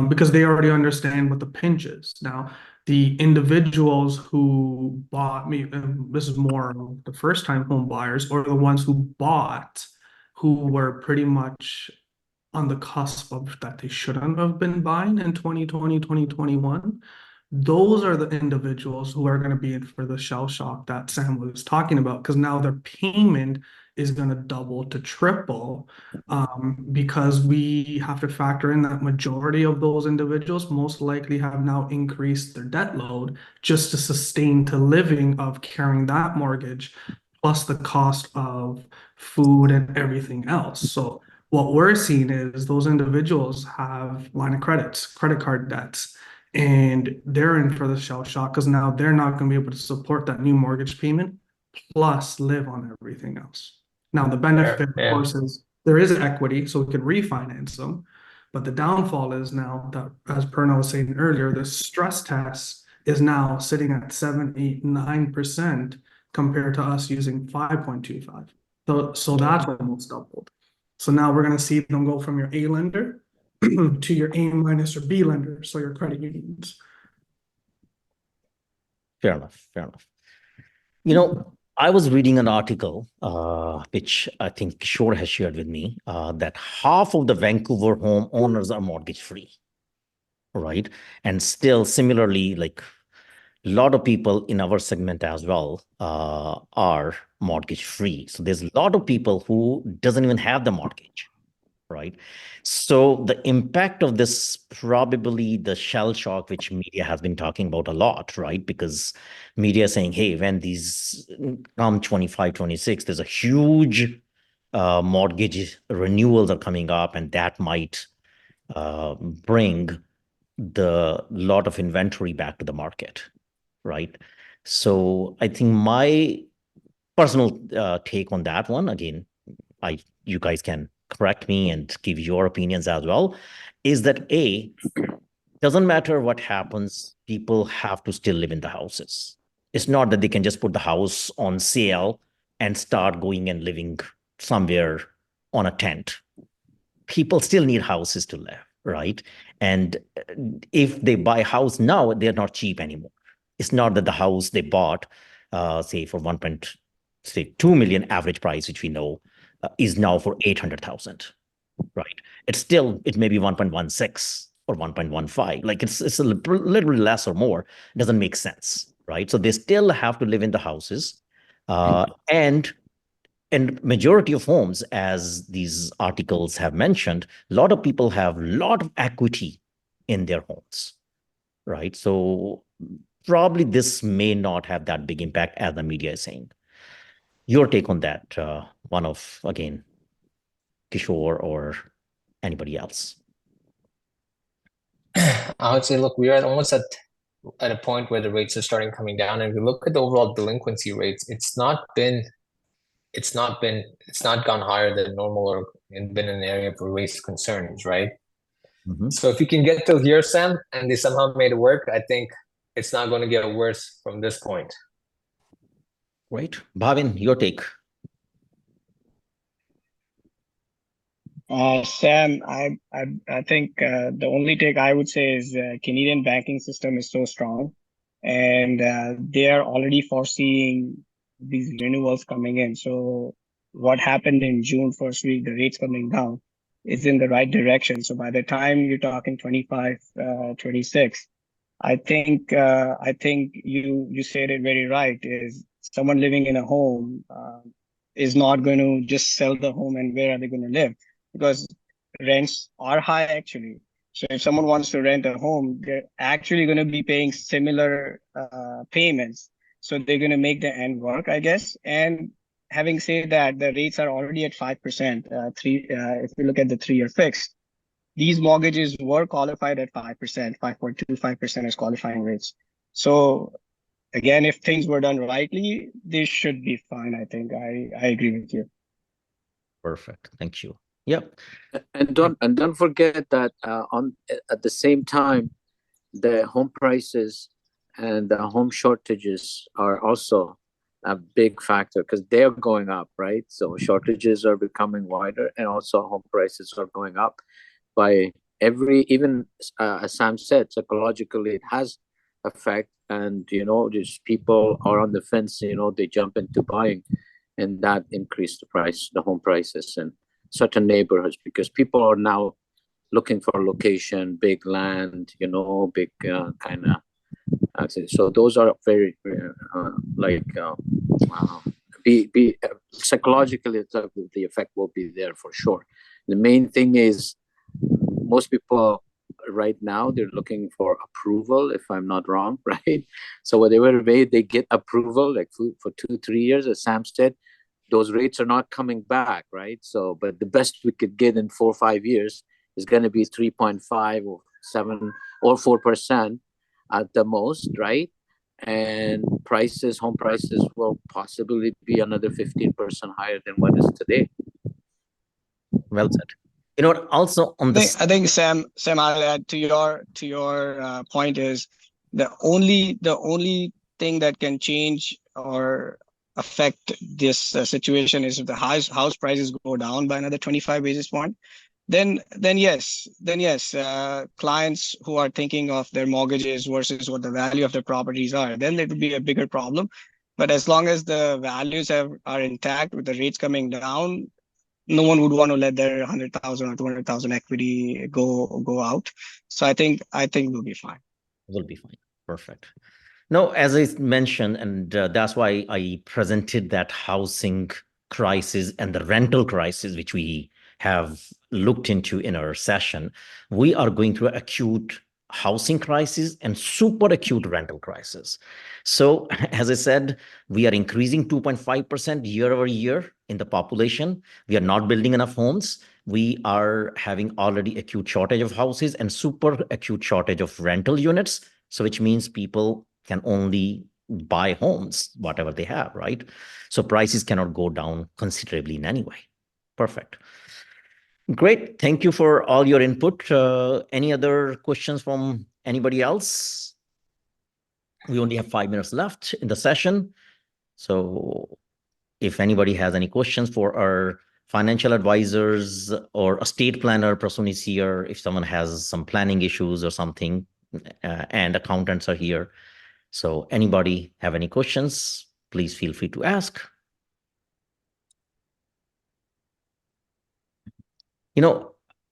because they already understand what the pinch is. Now, the individuals who bought me, and this is more of the first time home buyers, or the ones who bought, who were pretty much on the cusp of that they shouldn't have been buying in 2020, 2021. Those are the individuals who are going to be in for the shell shock that Sam was talking about, because now their payment is going to double to triple, because we have to factor in that majority of those individuals most likely have now increased their debt load just to sustain to living of carrying that mortgage, plus the cost of food and everything else. So what we're seeing is those individuals have line of credits, credit card debts, and they're in for the shell shock because now they're not going to be able to support that new mortgage payment plus live on everything else. Now, the benefit, of Yeah. course, is there is equity, so we can refinance them. But the downfall is now that, as Pernell was saying earlier, the stress test is now sitting at 7, 8, 9% compared to us using 5.25. So that's almost doubled. So now we're going to see them go from your A lender to your A minus or B lender, so your credit unions. fair enough, fair enough. You know, I was reading an article, which I think Kishore has shared with me, that half of the Vancouver homeowners are mortgage free, right? And still, similarly, like a lot of people in our segment as well are mortgage free. So there's a lot of people who doesn't even have the mortgage, right? So the impact of this, probably the shell shock, which media has been talking about a lot, right? Because media is saying, hey, when these come 25, 26, there's a huge mortgage renewals are coming up, and that might bring the lot of inventory back to the market, right? So I think my personal take on that one, again, you guys can correct me and give your opinions as well, is that doesn't matter what happens, people have to still live in the houses. It's not that they can just put the house on sale and start going and living somewhere on a tent. People still need houses to live, right? And if they buy a house now, they're not cheap anymore. It's not that the house they bought, say for 1.2 million average price, which we know, is now for 800,000, right? It may be 1.16 or 1.15. Like it's a little less or more. It doesn't make sense, right? So they still have to live in the houses, and majority of homes, as these articles have mentioned, a lot of people have a lot of equity in their homes, right? So probably this may not have that big impact as the media is saying. Your take on that, one of, again, Kishore or anybody else? I would say, look, we are almost at a point where the rates are starting coming down, and if you look at the overall delinquency rates, it's not gone higher than normal or been an area for race concerns, right? So if you can get till here, Sam, and they somehow made it work, I think it's not going to get worse from this point. Great. Bhavin, your take. Sam, I think the only take I would say is Canadian banking system is so strong, and they are already foreseeing these renewals coming in. So what happened in June first week, the rates coming down, is in the right direction. So by the time you're talking 25, 26, I think you said it very right. Is someone living in a home is not going to just sell the home, and where are they going to live? Because rents are high actually. So if someone wants to rent a home, they're actually going to be paying similar payments. So they're going to make the end work, I guess. And having said that, the rates are already at 5%. If you look at the 3-year fixed, these mortgages were qualified at 5%, 5.25% as qualifying rates. So again, if things were done rightly, they should be fine. I think I agree with you. Perfect. Thank you. Yep. And don't forget that at the same time, the home prices and the home shortages are also a big factor because they're going up, right? So shortages are becoming wider, and also home prices are going up by even as Sam said, psychologically it has effect, and just people are on the fence, they jump into buying, and that increased the home prices in certain neighborhoods because people are now looking for a location, big land, big kind of access. So those are very be psychologically the effect will be there for sure. The main thing is most people right now they're looking for approval, if I'm not wrong, right? So whatever way they get approval, like for 2-3 years, as Sam said, those rates are not coming back, right? So, but the best we could get in 4 or 5 years is going to be 3.5 or 7 or 4% at the most, right? And home prices will possibly be another 15% higher than what is today. Well said. You know what? Also on I think Sam, I'll add to your point is the only thing that can change or affect this situation is if the house prices go down by another 25 basis point. Then yes, clients who are thinking of their mortgages versus what the value of their properties are, then it would be a bigger problem. But as long as the values are intact with the rates coming down, no one would want to let their 100,000 or 200,000 equity go out. So I think we'll be fine. Will be fine. Perfect. No, as I mentioned, and that's why I presented that housing crisis and the rental crisis, which we have looked into in our session. We are going through acute housing crisis and super acute rental crisis. So, as I said, we are increasing 2.5% year over year in the population. We are not building enough homes. We are having already acute shortage of houses and super acute shortage of rental units. So, which means people can only buy homes, whatever they have, right? So prices cannot go down considerably in any way. Perfect. Great. Thank you for all your input. Any other questions from anybody else? We only have 5 minutes left in the session. So if anybody has any questions for our financial advisors or estate planner, person is here. If someone has some planning issues or something, and accountants are here. So anybody have any questions, please feel free to ask.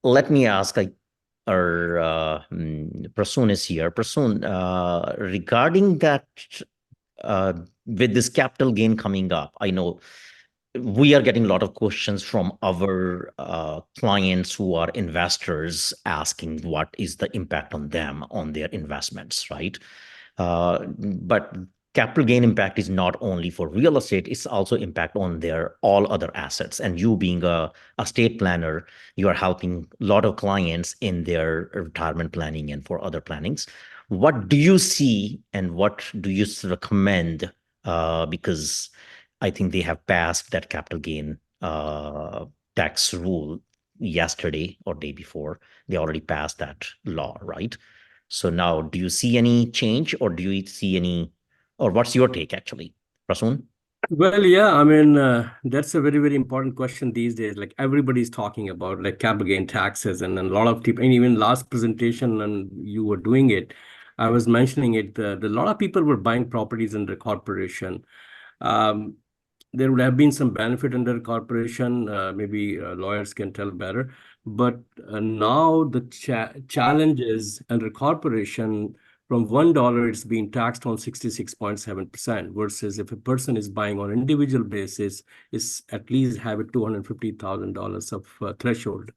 Let me ask, our Prasoon is here. Prasoon, regarding that, with this capital gain coming up, I know we are getting a lot of questions from our clients who are investors asking what is the impact on them, on their investments, right? But capital gain impact is not only for real estate, it's also impact on their all other assets. And you being a estate planner, you are helping a lot of clients in their retirement planning and for other plannings. What do you see and what do you recommend? Because I think they have passed that capital gain tax rule yesterday or day before. They already passed that law, right? So now, do you see any change, or do you see any, or what's your take actually, Prasoon? Well, yeah, I mean, that's a very, very important question these days. Like everybody's talking about like capital gain taxes, and a lot of people, and even last presentation, and you were doing it, I was mentioning it. A lot of people were buying properties under corporation. Um, there would have been some benefit under corporation. Maybe lawyers can tell better. But now the challenge is under corporation, from $1, it's being taxed on 66.7%, versus if a person is buying on individual basis, is at least have a $250,000 of threshold.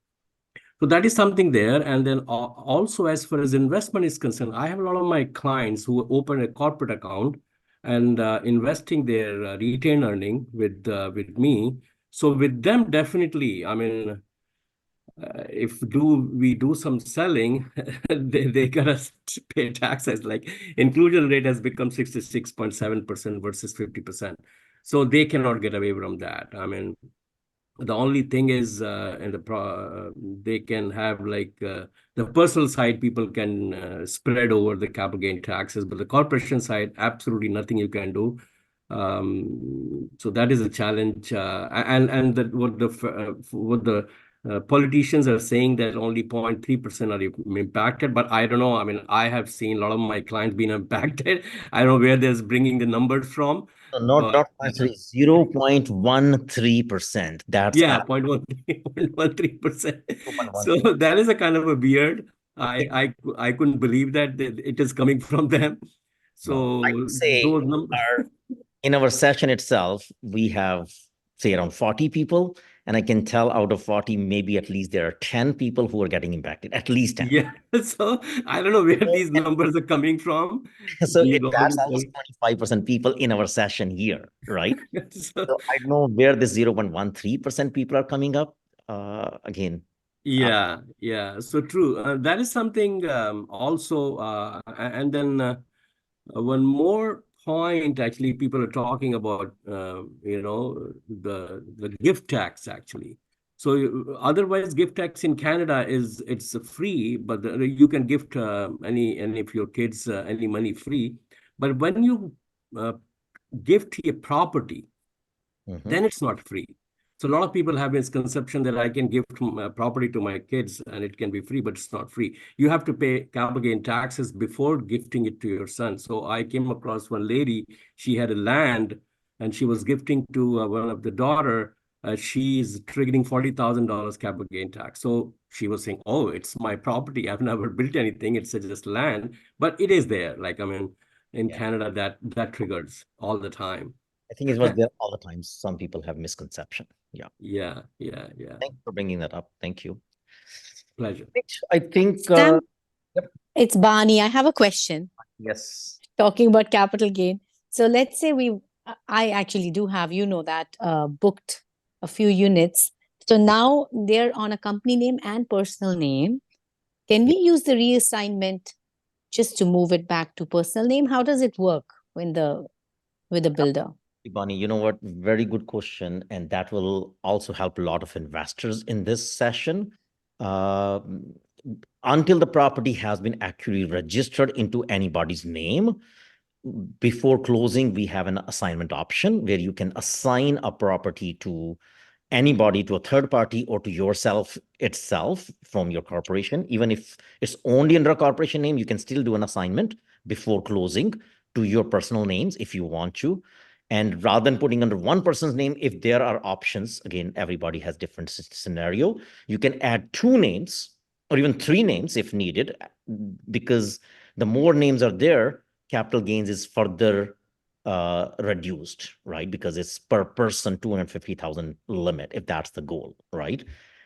So that is something there. And then also, as far as investment is concerned, I have a lot of my clients who open a corporate account and investing their retained earning with me. So with them, definitely, I mean, if we do some selling, they gotta pay taxes. Like inclusion rate has become 66.7% versus 50%. So they cannot get away from that. I mean, the only thing is they can have like the personal side, people can spread over the capital gain taxes, but the corporation side, absolutely nothing you can do. So that is a challenge. And that what the politicians are saying that only 0.3% are impacted, but I don't know. I mean, I have seen a lot of my clients being impacted. I don't know where they're bringing the numbers from. Not But 0.3, 0.13%. That's yeah, 0.13%. 0.13. So that is a kind of a weird. I think, I couldn't believe that it is coming from them. no, I So would say those numbers. in our session itself, we have, say, around 40 people. And I can tell out of 40, maybe at least there are 10 people who are getting impacted, at least 10. Yeah. So I don't know where these numbers are coming from. So These all that's these almost 25% people in our session here, right? so, So I don't know where this 0.13% people are coming up. Again, yeah. So true. That is something also, and then one more point. Actually, people are talking about, the gift tax actually. So otherwise, gift tax in Canada it's free, but you can gift any of your kids any money free. But when you uh, gift a property, then it's not free. So a lot of people have misconception that I can gift property to my kids and it can be free, but it's not free. You have to pay capital gain taxes before gifting it to your son. So I came across one lady, she had a land and she was gifting to one of the daughter. She's triggering $40,000 capital gain tax. So she was saying, oh, it's my property. I've never built anything. It's just land, but it is there. Like, I mean, in yeah. Canada, that triggers all the time. I think it was there all the time. Some people have misconception. Yeah. Yeah. Thanks for bringing that up. Thank you. Pleasure. I think, Sam, yep. it's Bani. I have a question. Yes. Talking about capital gain. So let's say I actually do have, that booked a few units. So now they're on a company name and personal name. Can we use the reassignment just to move it back to personal name? How does it work with the builder? Bonnie, you know what? Very good question. And that will also help a lot of investors in this session. Until the property has been actually registered into anybody's name, before closing, we have an assignment option where you can assign a property to anybody, to a third party or to yourself itself from your corporation. Even if it's only under a corporation name, you can still do an assignment before closing to your personal names if you want to. And rather than putting under one person's name, if there are options, again, everybody has different scenario, you can add 2 names or even 3 names if needed, because the more names are there, capital gains is further reduced, right? Because it's per person 250,000 limit, if that's the goal, right?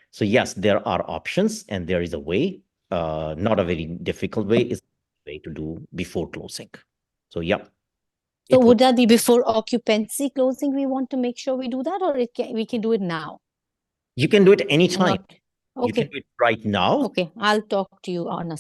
So yes, there are options and there is a way, not a very difficult way, is a way to do before closing. So yeah. So would that be before occupancy closing? We want to make sure we do that, or we can do it now? You can do it anytime. Okay. You can do it right now. Okay, I'll talk to you on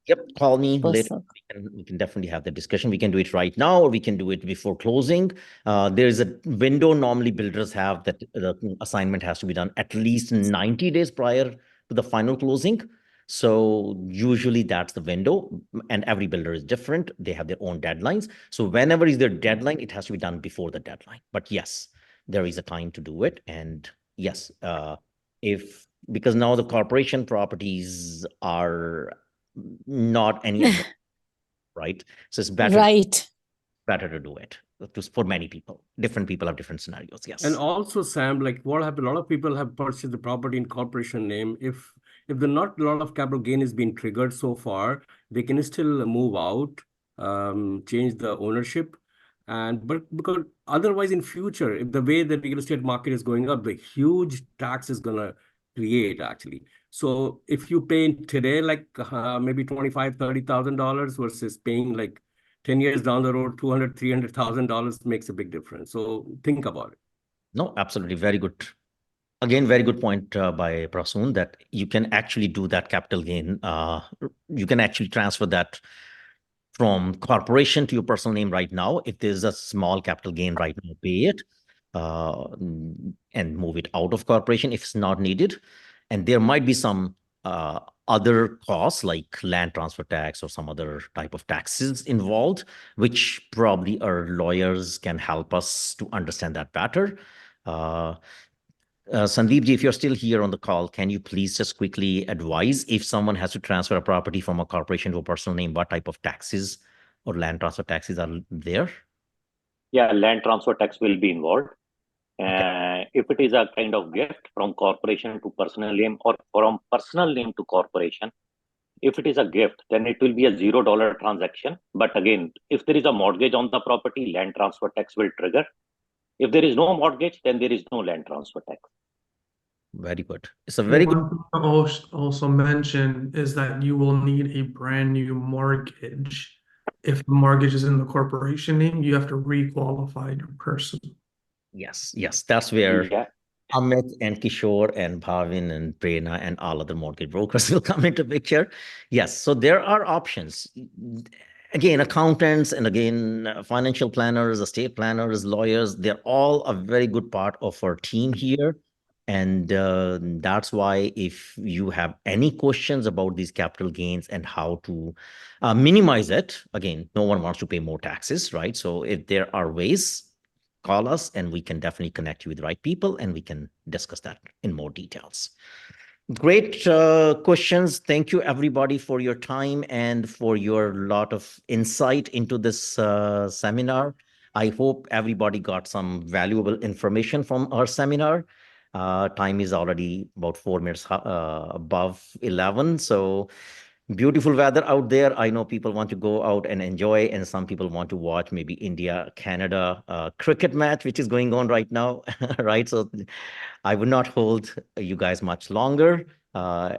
Yep, call me personal. later. We can definitely have the discussion. We can do it right now, or we can do it before closing. There is a window normally builders have that the assignment has to be done at least 90 days prior to the final closing. So usually that's the window, and every builder is different. They have their own deadlines. So whenever is their deadline, it has to be done before the deadline. But yes, there is a time to do it. And yes, because now the corporation properties are not any right? So it's better to do it for many people. Different people have different scenarios. Yes. And also, Sam, like what happened, a lot of people have purchased the property in corporation name. If if the not a lot of capital gain is being triggered so far, they can still move out, change the ownership. But because otherwise in future, if the way the real estate market is going up, the huge tax is gonna create actually. So if you pay today like maybe $25,000-$30,000 versus paying like 10 years down the road, $200,000-$300,000 makes a big difference. So think about it. No, absolutely. Very good. Again, very good point by Prasoon, that you can actually do that capital gain. You can actually transfer that from corporation to your personal name right now. If there's a small capital gain right now, pay it and move it out of corporation if it's not needed. And there might be some other costs like land transfer tax or some other type of taxes involved, which probably our lawyers can help us to understand that better. Sandeep ji, if you're still here on the call, can you please just quickly advise if someone has to transfer a property from a corporation to a personal name, what type of taxes or land transfer taxes are there? Yeah, land transfer tax will be involved. Okay. If it is a kind of gift from corporation to personal name or from personal name to corporation, if it is a gift, then it will be a $0 transaction. But again, if there is a mortgage on the property, land transfer tax will trigger. If there is no mortgage, then there is no land transfer tax. Very good. It's a very good. One thing to also mention is that you will need a brand new mortgage. If the mortgage is in the corporation name, you have to re-qualify your person. Yes, yes. That's where Yeah. Amit and Kishore and Bhavin and Prerna and all other mortgage brokers will come into picture. Yes, so there are options. Again, accountants and again, financial planners, estate planners, lawyers, they're all a very good part of our team here. And that's why if you have any questions about these capital gains and how to minimize it, again, no one wants to pay more taxes, right? So if there are ways, call us and we can definitely connect you with the right people and we can discuss that in more details. Great questions. Thank you, everybody, for your time and for your lot of insight into this seminar. I hope everybody got some valuable information from our seminar. Time is already about 4 minutes above 11. So beautiful weather out there. I know people want to go out and enjoy, and some people want to watch maybe India, Canada cricket match, which is going on right now, right? So I would not hold you guys much longer.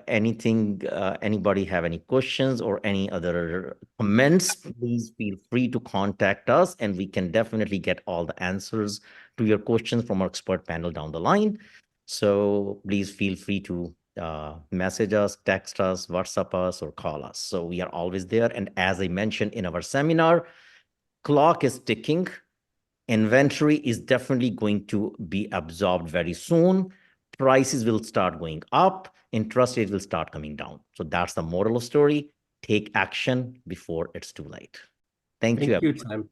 Anybody have any questions or any other comments, please feel free to contact us and we can definitely get all the answers to your questions from our expert panel down the line. So please feel free to message us, text us, WhatsApp us, or call us. So we are always there. And as I mentioned in our seminar, clock is ticking. Inventory is definitely going to be absorbed very soon. Prices will start going up. Interest rates will start coming down. So that's the moral of story. Take action before it's too late. Thank you, everyone. Thank you, Sam.